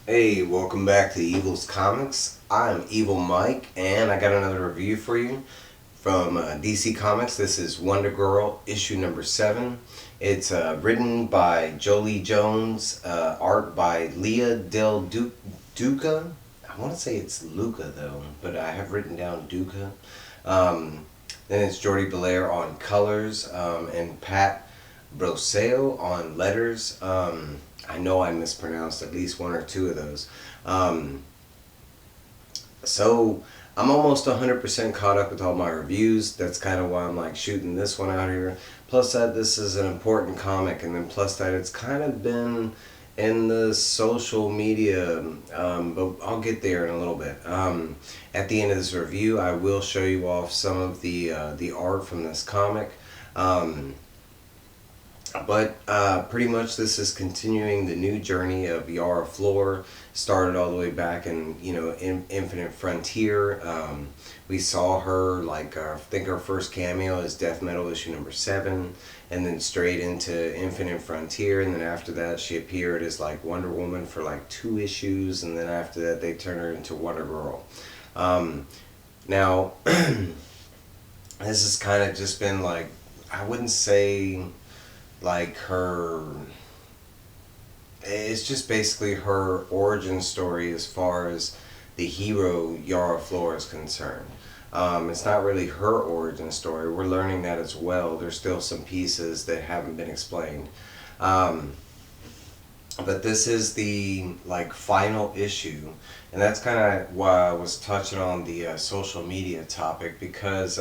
Hey, welcome back to Evil's Comics. I'm Evil Mike, and I got another review for you from DC Comics. This is Wonder Girl, issue number 7. It's written by Jolie Jones, art by Leila Del Duca. I want to say it's Luca, though, but I have written down Duca. Um, then it's Jordie Bellaire on colors, and Pat Brosseau on letters. I know I mispronounced at least one or two of those. Um, so I'm almost 100% caught up with all my reviews. That's kind of why I'm like shooting this one out here. Plus that this is an important comic, and then plus that it's kind of been in the social media, but I'll get there in a little bit. At the end of this review, I will show you off some of the art from this comic. Um, but pretty much this is continuing the new journey of Yara Flor. Started all the way back in Infinite Frontier. We saw her I think her first cameo is Death Metal issue number 7, and then straight into Infinite Frontier, and then after that she appeared as like Wonder Woman for like 2 issues, and then after that they turned her into Wonder Girl. Now this has kind of just been like, I wouldn't say like her, it's just basically her origin story as far as the hero Yara Flor is concerned. It's not really her origin story. We're learning that as well. There's still some pieces that haven't been explained. Um, but this is the like final issue, and that's kind of why I was touching on the social media topic, because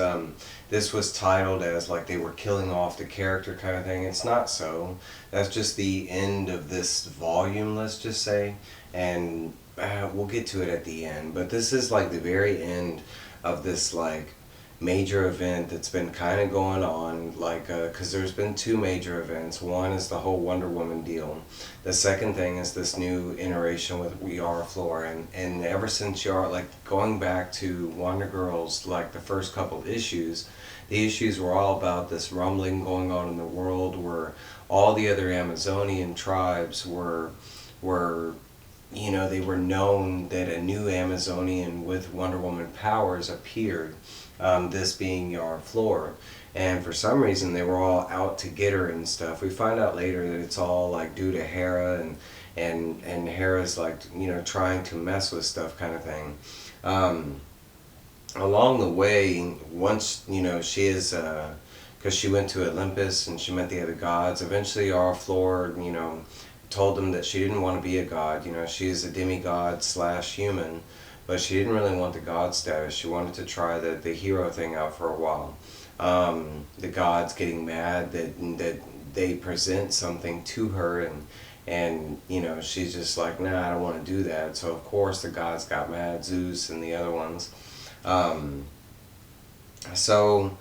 this was titled as like they were killing off the character kind of thing. It's not so. That's just the end of this volume, let's just say, and we'll get to it at the end. But this is like the very end of this like major event that's been kind of going on, like because there's been 2 major events. One is the whole Wonder Woman deal. The second thing is this new iteration with Yara Flor, and ever since Yara, like going back to Wonder Girls, like the first couple issues, the issues were all about this rumbling going on in the world where all the other Amazonian tribes were they were known that a new Amazonian with Wonder Woman powers appeared, this being Yara Flor. And for some reason, they were all out to get her and stuff. We find out later that it's all like due to Hera, and Hera's like, trying to mess with stuff kind of thing. Along the way, once, she is, because she went to Olympus and she met the other gods, eventually Yara Flor, told them that she didn't want to be a god. She is a demigod slash human, but she didn't really want the god status. She wanted to try the hero thing out for a while. The gods getting mad that they present something to her, and she's just like, nah, I don't want to do that. So of course the gods got mad, Zeus and the other ones. Um, so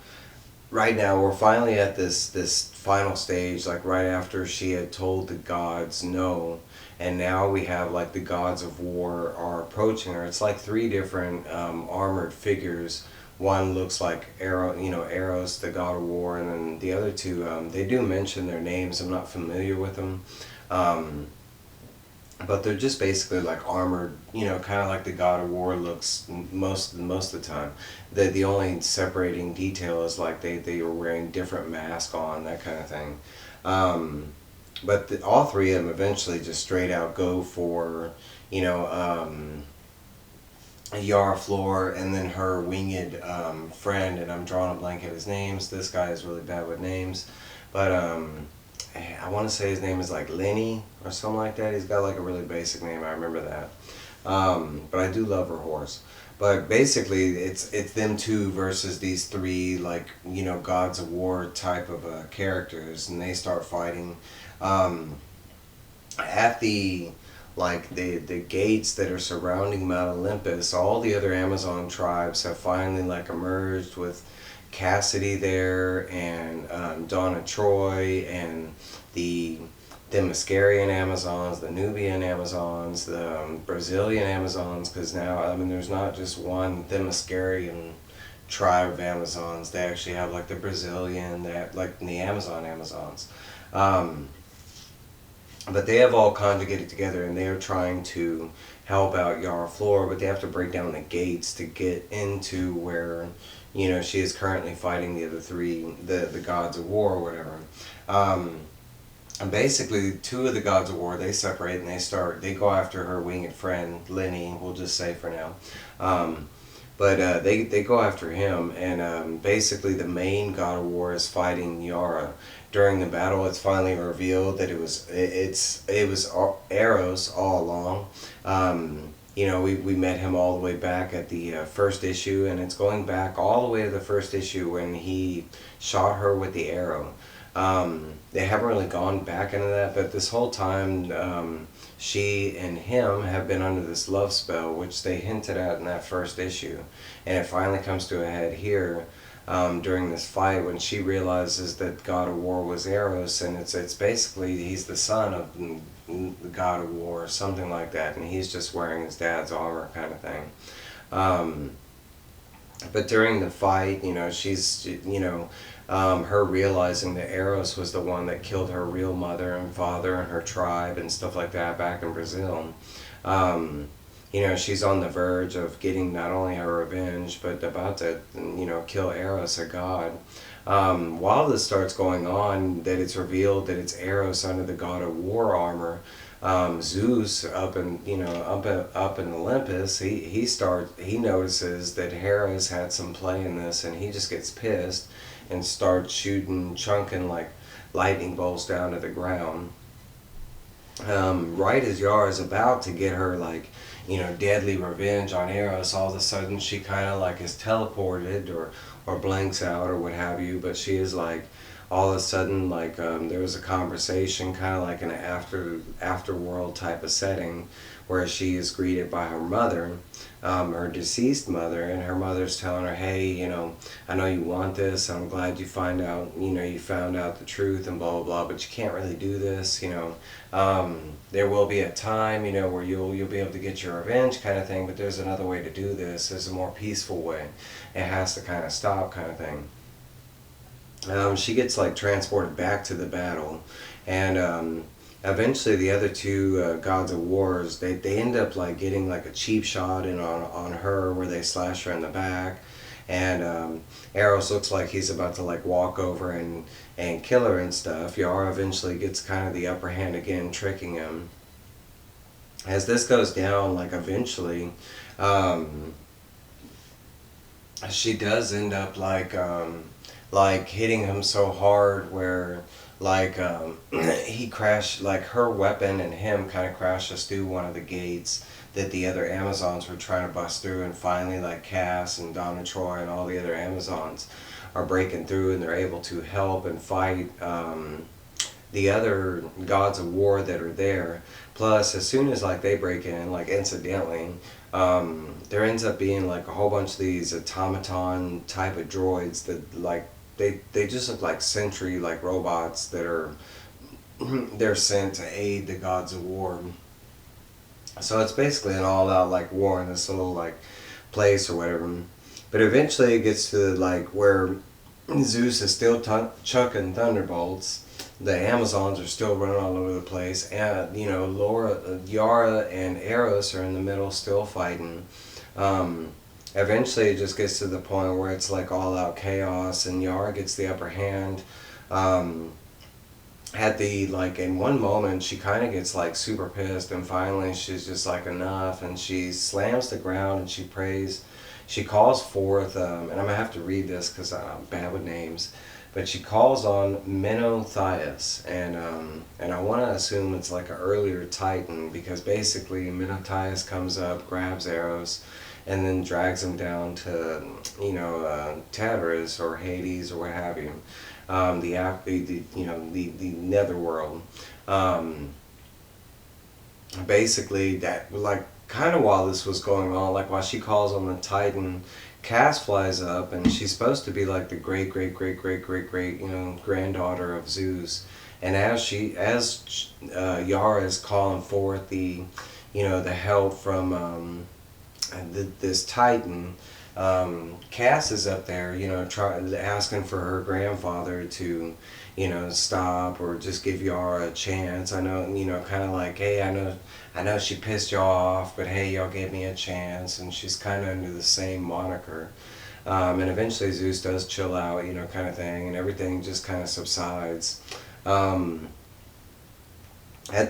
right now we're finally at this final stage, like right after she had told the gods no, and now we have like the gods of war are approaching her. It's like 3 different armored figures. One looks like Eros, the god of war, and then the other 2, they do mention their names. I'm not familiar with them. Um, but they're just basically like armored, kind of like the God of War looks most of the time. The only separating detail is like they were wearing different masks on, that kind of thing. But all 3 of them eventually just straight out go for, Yara Flor, and then her winged friend, and I'm drawing a blank at his names. This guy is really bad with names, but I want to say his name is like Lenny or something like that. He's got like a really basic name. I remember that. But I do love her horse. But basically, it's them 2 versus these 3 like gods of war type of characters, and they start fighting at the gates that are surrounding Mount Olympus. All the other Amazon tribes have finally like emerged, with Cassidy there, and Donna Troy, and the Themyscirian Amazons, the Nubian Amazons, the Brazilian Amazons, because now, I mean, there's not just one Themyscirian tribe of Amazons. They actually have like the Brazilian, like the Amazons. Um, But they have all conjugated together, and they are trying to help out Yara Flor, but they have to break down the gates to get into where, she is currently fighting the other three, the gods of war or whatever. And basically, two of the gods of war, they separate and they go after her winged friend, Lenny, we'll just say for now. But they go after him, and basically the main god of war is fighting Yara. During the battle, it's finally revealed that it was Eros all along. We met him all the way back at the first issue, and it's going back all the way to the first issue when he shot her with the arrow. They haven't really gone back into that, but this whole time, she and him have been under this love spell, which they hinted at in that first issue. And it finally comes to a head here during this fight when she realizes that God of War was Eros, and it's basically he's the son of the God of War, or something like that, and he's just wearing his dad's armor kind of thing. But during the fight, she's, her realizing that Eros was the one that killed her real mother and father and her tribe and stuff like that back in Brazil. She's on the verge of getting not only her revenge, but about to, kill Eros, a god. While this starts going on, that it's revealed that it's Eros under the god of war armor. Zeus up in Olympus, he notices that Hera's had some play in this, and he just gets pissed and starts chunking like lightning bolts down to the ground. Right as Yara's about to get her deadly revenge on Eros, all of a sudden she kind of like is teleported or blanks out or what have you, but she is all of a sudden there was a conversation kind of like in an afterworld type of setting where she is greeted by her mother, her deceased mother, and her mother's telling her, hey, I know you want this, I'm glad you found out the truth and blah blah blah, but you can't really do this, there will be a time, where you'll be able to get your revenge kind of thing, but there's another way to do this, there's a more peaceful way, it has to kind of stop kind of thing. She gets transported back to the battle, and eventually the other two gods of wars, they end up getting a cheap shot in on her where they slash her in the back, and Eros looks like he's about to walk over and kill her and stuff. Yara eventually gets kind of the upper hand again, tricking him. As this goes down, eventually she does end up hitting him so hard where he crashed, her weapon and him kind of crashes through one of the gates that the other Amazons were trying to bust through, and finally Cass and Donna Troy and all the other Amazons are breaking through, and they're able to help and fight the other gods of war that are there. Plus, as soon as they break in, incidentally, there ends up being a whole bunch of these automaton type of droids that they just look like sentry robots that are they're sent to aid the gods of war. So it's basically an all-out war in this little place or whatever. But eventually it gets to where Zeus is still chucking thunderbolts. The Amazons are still running all over the place, and Yara and Eros are in the middle still fighting. Eventually it just gets to the point where it's all-out chaos, and Yara gets the upper hand. In one moment she kind of gets super pissed, and finally she's just enough, and she slams the ground and she prays. She calls forth, and I'm gonna have to read this because I'm bad with names, but she calls on Menothias, and I want to assume it's an earlier Titan, because basically Menothias comes up, grabs Eros, and then drags him down to Tartarus or Hades or what have you, the netherworld. Basically, that kind of while this was going on, while she calls on the Titan, Cass flies up, and she's supposed to be the great granddaughter of Zeus. And as Yara is calling forth the help from this Titan, Cass is up there, asking for her grandfather to, stop or just give Yara a chance. I know, kind of like, hey, I know she pissed you off, but hey, y'all gave me a chance, and she's kind of under the same moniker. And eventually Zeus does chill out, kind of thing, and everything just kind of subsides. At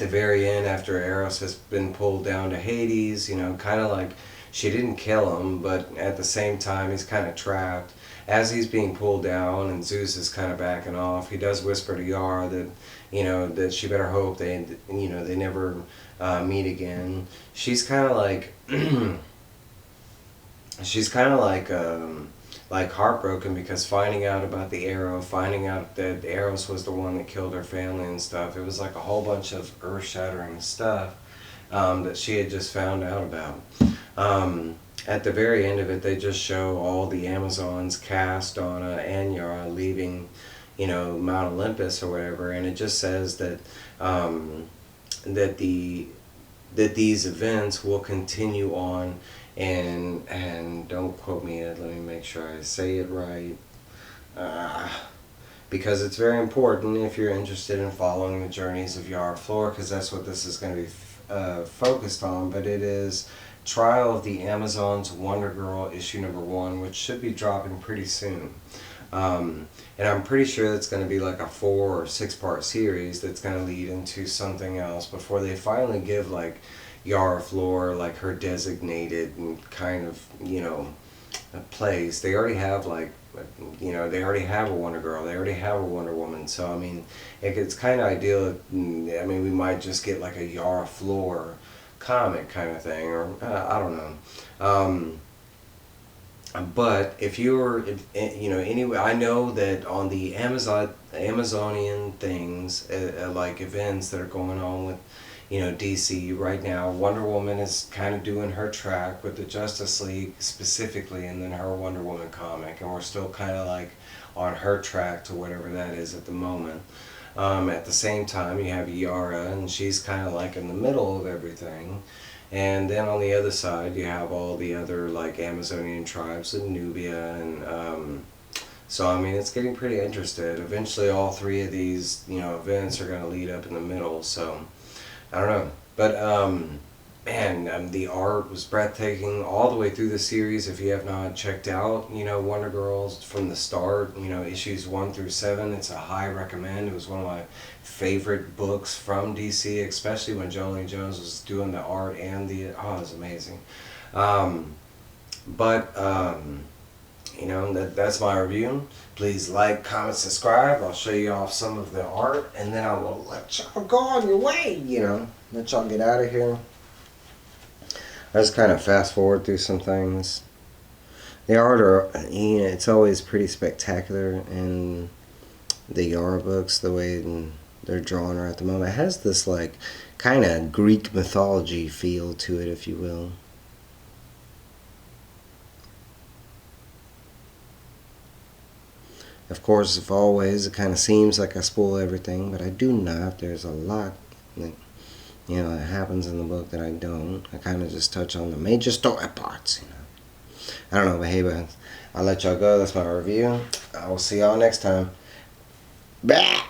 the very end, after Eros has been pulled down to Hades, kind of like she didn't kill him, but at the same time, he's kind of trapped. As he's being pulled down and Zeus is kind of backing off, he does whisper to Yara that, that she better hope they never meet again. She's kind of like, she's kind of like heartbroken because finding out about the arrow, finding out that Eros was the one that killed her family and stuff, it was like a whole bunch of earth-shattering stuff that she had just found out about. At the very end of it, they just show all the Amazons, Cass, Donna, and Yara leaving, Mount Olympus or whatever, and it just says that that these events will continue on, and don't quote me, let me make sure I say it right, because it's very important if you're interested in following the journeys of Yara Flor, because that's what this is going to be focused on. But it is Trial of the Amazons, Wonder Girl, issue number 1, which should be dropping pretty soon. And I'm pretty sure that's going to be like a 4 or 6 part series that's going to lead into something else before they finally give like Yara Flor like her designated kind of, a place. They already have like, they already have a Wonder Girl, they already have a Wonder Woman, so I mean, it's kind of ideal. I mean, we might just get like a Yara Flor comic kind of thing, or I don't know. But if you're, anyway, I know that on the Amazonian things, like events that are going on with, DC right now, Wonder Woman is kind of doing her track with the Justice League specifically, and then her Wonder Woman comic, and we're still kind of like on her track to whatever that is at the moment. At the same time, you have Yara, and she's kind of like in the middle of everything. And then on the other side, you have all the other like Amazonian tribes in Nubia, and so I mean, it's getting pretty interesting. Eventually, all 3 of these events are going to lead up in the middle. So I don't know, but man, the art was breathtaking all the way through the series. If you have not checked out, Wonder Girls from the start, issues 1 through 7, it's a high recommend. It was one of my favorite books from DC, especially when Joelle Jones was doing the art and it was amazing. That's my review. Please like, comment, subscribe. I'll show you off some of the art, and then I will let y'all go on your way, let y'all get out of here. I just kind of fast forward through some things. The art it's always pretty spectacular in the Yara books, the way they're drawn right at the moment. It has this like kind of Greek mythology feel to it, if you will. Of course, as always, it kind of seems like I spoil everything, but I do not. There's a lot that, that happens in the book that I don't. I kind of just touch on the major story parts, I don't know, but hey, but I'll let y'all go. That's my review. I will see y'all next time. Bye!